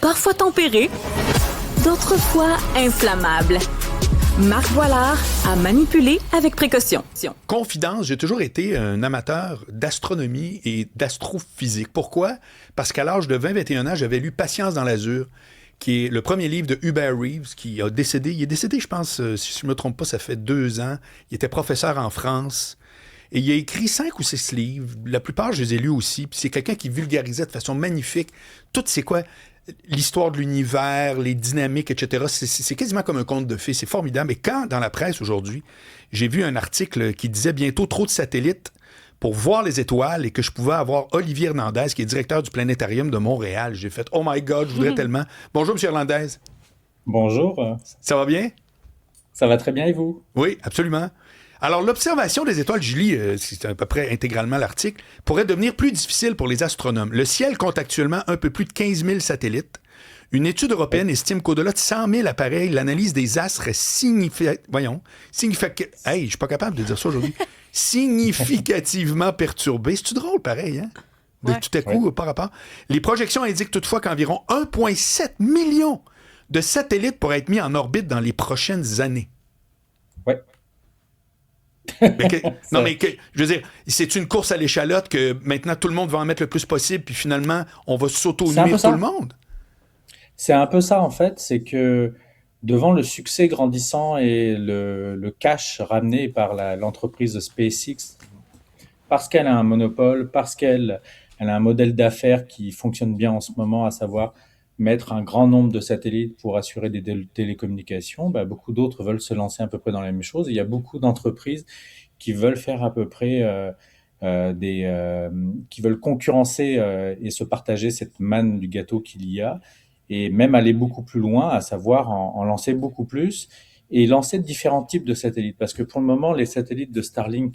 parfois tempérées, d'autres fois inflammables. Marc Boilard à manipuler avec précaution. Confidence, j'ai toujours été un amateur d'astronomie et d'astrophysique. Pourquoi? Parce qu'à l'âge de 20-21 ans, j'avais lu Patience dans l'azur, qui est le premier livre de Hubert Reeves, qui a décédé. Il est décédé, je pense, si je ne me trompe pas, ça fait 2 ans. Il était professeur en France. Et il a écrit 5 ou 6 livres. La plupart, je les ai lus aussi. Puis c'est quelqu'un qui vulgarisait de façon magnifique tout c'est quoi l'histoire de l'univers, les dynamiques, etc. C'est quasiment comme un conte de fées. C'est formidable. Et quand, dans la presse aujourd'hui, j'ai vu un article qui disait bientôt trop de satellites pour voir les étoiles et que je pouvais avoir Olivier Hernandez, qui est directeur du Planétarium de Montréal, j'ai fait « Oh my God, je voudrais tellement... » Bonjour, M. Hernandez. Bonjour. Ça va bien? Ça va très bien, et vous? Oui, absolument. Alors, l'observation des étoiles, je lis, c'est à peu près intégralement l'article, pourrait devenir plus difficile pour les astronomes. Le ciel compte actuellement un peu plus de 15 000 satellites. Une étude européenne estime qu'au-delà de 100 000 appareils, l'analyse des astres est Hey, je suis pas capable de dire ça aujourd'hui. Significativement perturbée. C'est-tu drôle, pareil, hein? De tout à coup, par rapport. Les projections indiquent toutefois qu'environ 1,7 million de satellites pourraient être mis en orbite dans les prochaines années. Oui. Je veux dire, c'est une course à l'échalote que maintenant tout le monde va en mettre le plus possible, puis finalement, on va s'auto-nuire tout le monde. C'est un peu ça, en fait. C'est que devant le succès grandissant et le cash ramené par l'entreprise de SpaceX, parce qu'elle a un monopole, parce qu'elle a un modèle d'affaires qui fonctionne bien en ce moment, à savoir mettre un grand nombre de satellites pour assurer des télécommunications, beaucoup d'autres veulent se lancer à peu près dans la même chose. Il y a beaucoup d'entreprises qui veulent faire à peu près qui veulent concurrencer et se partager cette manne du gâteau qu'il y a, et même aller beaucoup plus loin, à savoir en lancer beaucoup plus et lancer différents types de satellites. Parce que pour le moment, les satellites de Starlink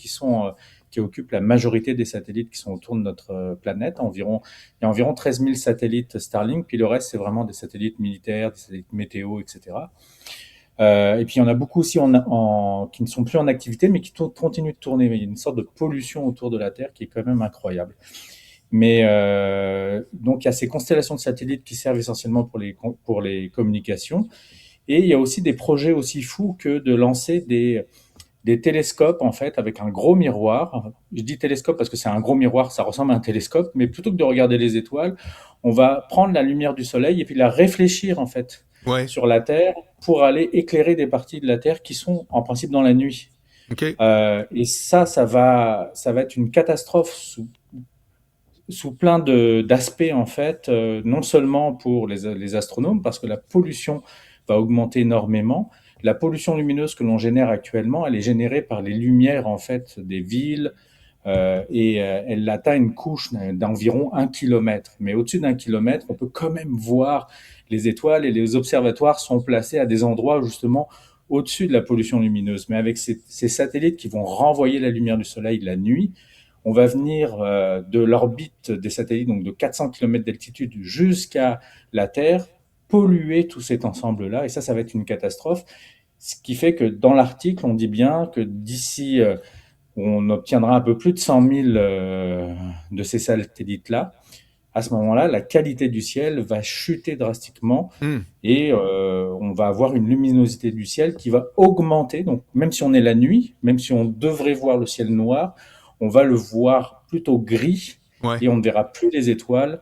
qui occupent la majorité des satellites qui sont autour de notre planète, il y a environ 13 000 satellites Starlink, puis le reste, c'est vraiment des satellites militaires, des satellites météo, etc. Et puis, il y en a beaucoup aussi qui ne sont plus en activité, mais qui continuent de tourner. Il y a une sorte de pollution autour de la Terre qui est quand même incroyable. Mais donc, il y a ces constellations de satellites qui servent essentiellement pour les communications. Et il y a aussi des projets aussi fous que de lancer des télescopes, en fait, avec un gros miroir. Je dis télescope parce que c'est un gros miroir, ça ressemble à un télescope, mais plutôt que de regarder les étoiles, on va prendre la lumière du soleil et puis la réfléchir, en fait, sur la Terre pour aller éclairer des parties de la Terre qui sont, en principe, dans la nuit. Okay. Et ça va être une catastrophe sous plein d'aspects, en fait, non seulement pour les astronomes, parce que la pollution va augmenter énormément. La pollution lumineuse que l'on génère actuellement, elle est générée par les lumières, en fait, des villes, et elle atteint une couche d'environ 1 kilomètre. Mais au-dessus d'1 kilomètre, on peut quand même voir les étoiles, et les observatoires sont placés à des endroits, justement, au-dessus de la pollution lumineuse. Mais avec ces satellites qui vont renvoyer la lumière du soleil la nuit, on va venir de l'orbite des satellites, donc de 400 km d'altitude jusqu'à la Terre, polluer tout cet ensemble-là, et ça va être une catastrophe. Ce qui fait que dans l'article, on dit bien que d'ici, on obtiendra un peu plus de 100 000 de ces satellites-là. À ce moment-là, la qualité du ciel va chuter drastiquement et on va avoir une luminosité du ciel qui va augmenter. Donc, même si on est la nuit, même si on devrait voir le ciel noir, on va le voir plutôt gris et on ne verra plus les étoiles.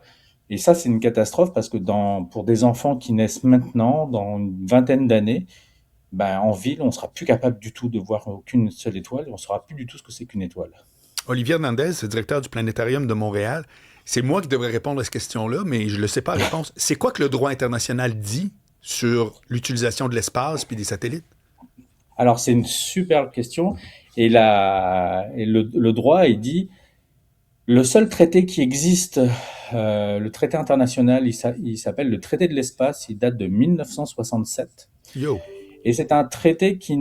Et ça, c'est une catastrophe parce que pour des enfants qui naissent maintenant, dans une vingtaine d'années, en ville, on ne sera plus capable du tout de voir aucune seule étoile. On ne saura plus du tout ce que c'est qu'une étoile. Olivier Hernandez, directeur du Planétarium de Montréal. C'est moi qui devrais répondre à cette question-là, mais je ne le sais pas la réponse. C'est quoi que le droit international dit sur l'utilisation de l'espace puis des satellites? Alors, c'est une superbe question. Et le droit, il dit... Le seul traité qui existe, le traité international, il s'appelle le traité de l'espace, il date de 1967. Yo. Et c'est un traité qui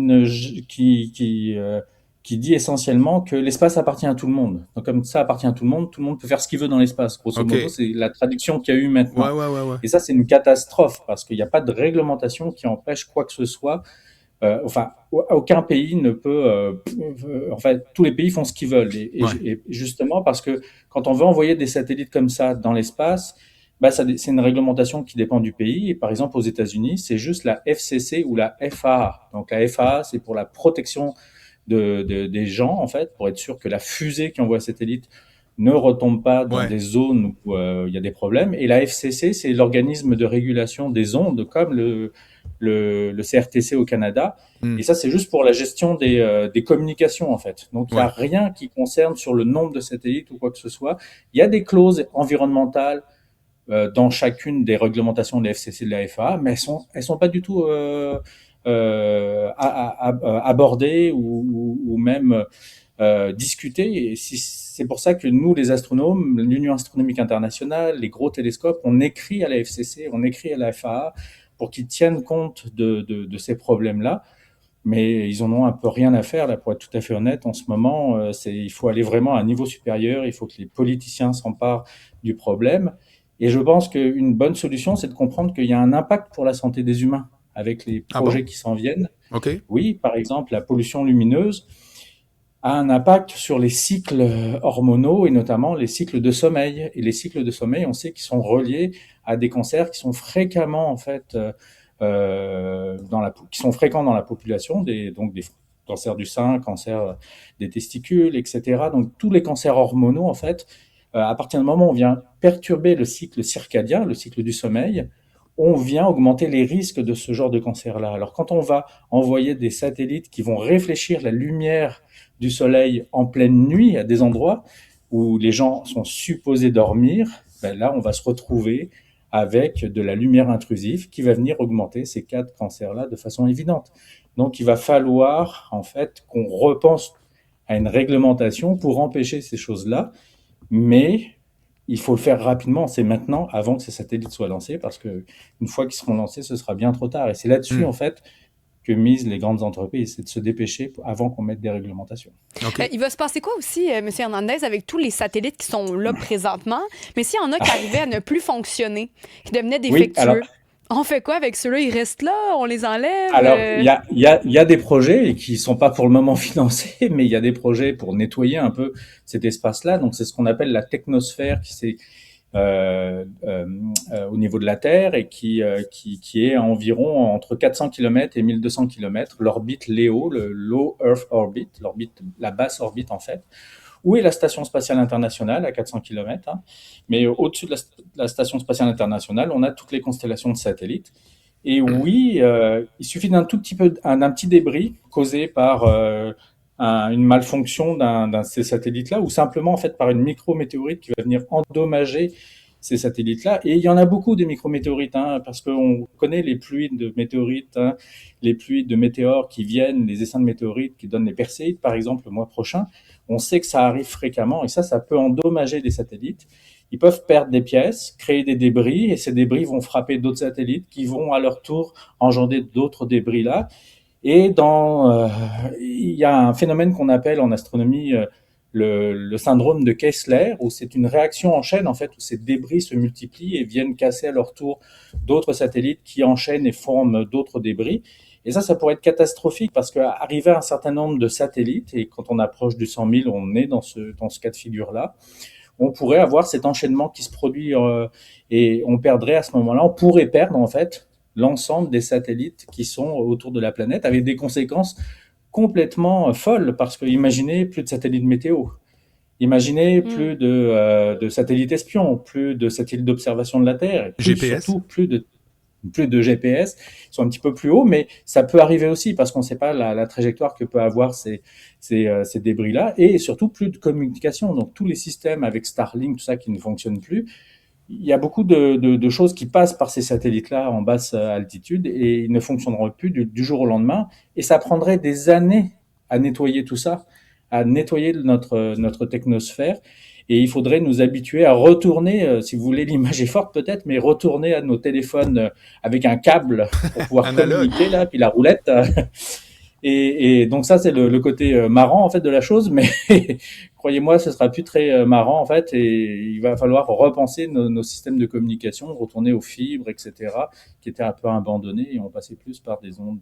dit essentiellement que l'espace appartient à tout le monde. Donc comme ça appartient à tout le monde peut faire ce qu'il veut dans l'espace. Grosso modo, c'est la traduction qu'il y a eu maintenant. Ouais. Et ça, c'est une catastrophe parce qu'il n'y a pas de réglementation qui empêche quoi que ce soit. Aucun pays ne peut... tous les pays font ce qu'ils veulent. Et justement, parce que quand on veut envoyer des satellites comme ça dans l'espace, c'est une réglementation qui dépend du pays. Et par exemple, aux États-Unis, c'est juste la FCC ou la FAA. Donc la FAA, c'est pour la protection des gens, en fait, pour être sûr que la fusée qui envoie un satellite ne retombe pas dans des zones où il y a des problèmes. Et la FCC, c'est l'organisme de régulation des ondes, comme le CRTC au Canada. Et ça, c'est juste pour la gestion des communications, en fait. Donc, il n'y a rien qui concerne sur le nombre de satellites ou quoi que ce soit. Il y a des clauses environnementales dans chacune des réglementations de la FCC et de la FAA, mais elles sont pas du tout abordées ou même discutées. Et c'est pour ça que nous, les astronomes, l'Union astronomique internationale, les gros télescopes, on écrit à la FCC, on écrit à la FAA pour qu'ils tiennent compte de ces problèmes-là. Mais ils en ont un peu rien à faire, là, pour être tout à fait honnête. En ce moment, il faut aller vraiment à un niveau supérieur. Il faut que les politiciens s'emparent du problème. Et je pense qu'une bonne solution, c'est de comprendre qu'il y a un impact pour la santé des humains avec les projets qui s'en viennent. Okay. Oui, par exemple, la pollution lumineuse a un impact sur les cycles hormonaux et notamment les cycles de sommeil. Et les cycles de sommeil, on sait qu'ils sont reliés à des cancers qui sont fréquemment, en fait, qui sont fréquents dans la population, donc des cancers du sein, cancers des testicules, etc. Donc tous les cancers hormonaux, en fait, à partir du moment où on vient perturber le cycle circadien, le cycle du sommeil, on vient augmenter les risques de ce genre de cancer-là. Alors quand on va envoyer des satellites qui vont réfléchir la lumière du soleil en pleine nuit à des endroits où les gens sont supposés dormir, là on va se retrouver avec de la lumière intrusive qui va venir augmenter ces cas de cancer-là de façon évidente. Donc il va falloir en fait qu'on repense à une réglementation pour empêcher ces choses-là, mais il faut le faire rapidement, c'est maintenant, avant que ces satellites soient lancés, parce qu'une fois qu'ils seront lancés, ce sera bien trop tard. Et c'est là-dessus, en fait, que misent les grandes entreprises, c'est de se dépêcher avant qu'on mette des réglementations. Okay. Il va se passer quoi aussi, M. Hernandez, avec tous les satellites qui sont là présentement, mais s'il y en a qui arrivaient à ne plus fonctionner, qui devenaient défectueux, on fait quoi avec ceux-là? Ils restent là? On les enlève? Alors, il y a des projets qui ne sont pas pour le moment financés, mais il y a des projets pour nettoyer un peu cet espace-là. Donc, c'est ce qu'on appelle la technosphère qui c'est au niveau de la Terre et qui est à environ entre 400 km et 1200 km, l'orbite LEO, le Low Earth Orbit, la basse orbite en fait. Où est la Station spatiale internationale à 400 km, hein. Mais au-dessus de la Station spatiale internationale, on a toutes les constellations de satellites. Et oui, il suffit d'un petit débris causé par une malfonction d'un de ces satellites-là, ou simplement en fait par une micrométéorite qui va venir endommager ces satellites-là. Et il y en a beaucoup des micrométéorites, hein, parce qu'on connaît les pluies de météorites, hein, les pluies de météores qui viennent, les essaims de météorites qui donnent les perséides, par exemple, le mois prochain. On sait que ça arrive fréquemment et ça peut endommager des satellites. Ils peuvent perdre des pièces, créer des débris et ces débris vont frapper d'autres satellites qui vont à leur tour engendrer d'autres débris là. Et il y a un phénomène qu'on appelle en astronomie le syndrome de Kessler, où c'est une réaction en chaîne en fait, où ces débris se multiplient et viennent casser à leur tour d'autres satellites qui enchaînent et forment d'autres débris. Et ça pourrait être catastrophique parce qu'arriver à un certain nombre de satellites, et quand on approche du 100 000, on est dans ce cas de figure-là, on pourrait avoir cet enchaînement qui se produit et on perdrait à ce moment-là, on pourrait perdre en fait l'ensemble des satellites qui sont autour de la planète avec des conséquences complètement folles parce que imaginez plus de satellites météo, imaginez plus de satellites espions, plus de satellites d'observation de la Terre, GPS. Surtout plus de GPS, ils sont un petit peu plus hauts, mais ça peut arriver aussi parce qu'on ne sait pas la trajectoire que peut avoir ces débris-là, et surtout plus de communication. Donc tous les systèmes avec Starlink, tout ça qui ne fonctionne plus, il y a beaucoup de choses qui passent par ces satellites-là en basse altitude et ils ne fonctionneront plus du jour au lendemain, et ça prendrait des années à nettoyer tout ça, à nettoyer notre technosphère. Et il faudrait nous habituer à retourner, si vous voulez, l'image est forte peut-être, mais retourner à nos téléphones avec un câble pour pouvoir communiquer, là, puis la roulette. Et donc ça, c'est le côté marrant, en fait, de la chose, mais croyez-moi, ce sera plus très marrant, en fait, et il va falloir repenser nos systèmes de communication, retourner aux fibres, etc., qui étaient un peu abandonnés, et on passait plus par des ondes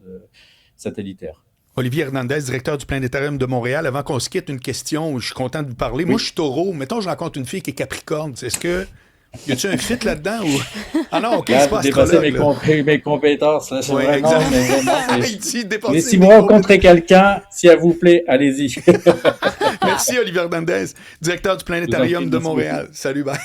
satellitaires. Olivier Hernandez, directeur du Planétarium de Montréal. Avant qu'on se quitte, une question où je suis content de vous parler. Oui. Moi, je suis taureau. Mettons, je rencontre une fille qui est capricorne. Est-ce que Y a-tu un fit là-dedans? Ou... Ah non, OK, Là, c'est pas vous dépassez astrologue. mes compétences. Là, c'est Oui, vraiment, exact. mais vraiment, Il dit dépasser mais si mes vous rencontrez compétences. quelqu'un, si elle vous plaît, allez-y. Merci, Olivier Hernandez, directeur du Planétarium de Merci beaucoup. Montréal. Salut, bye.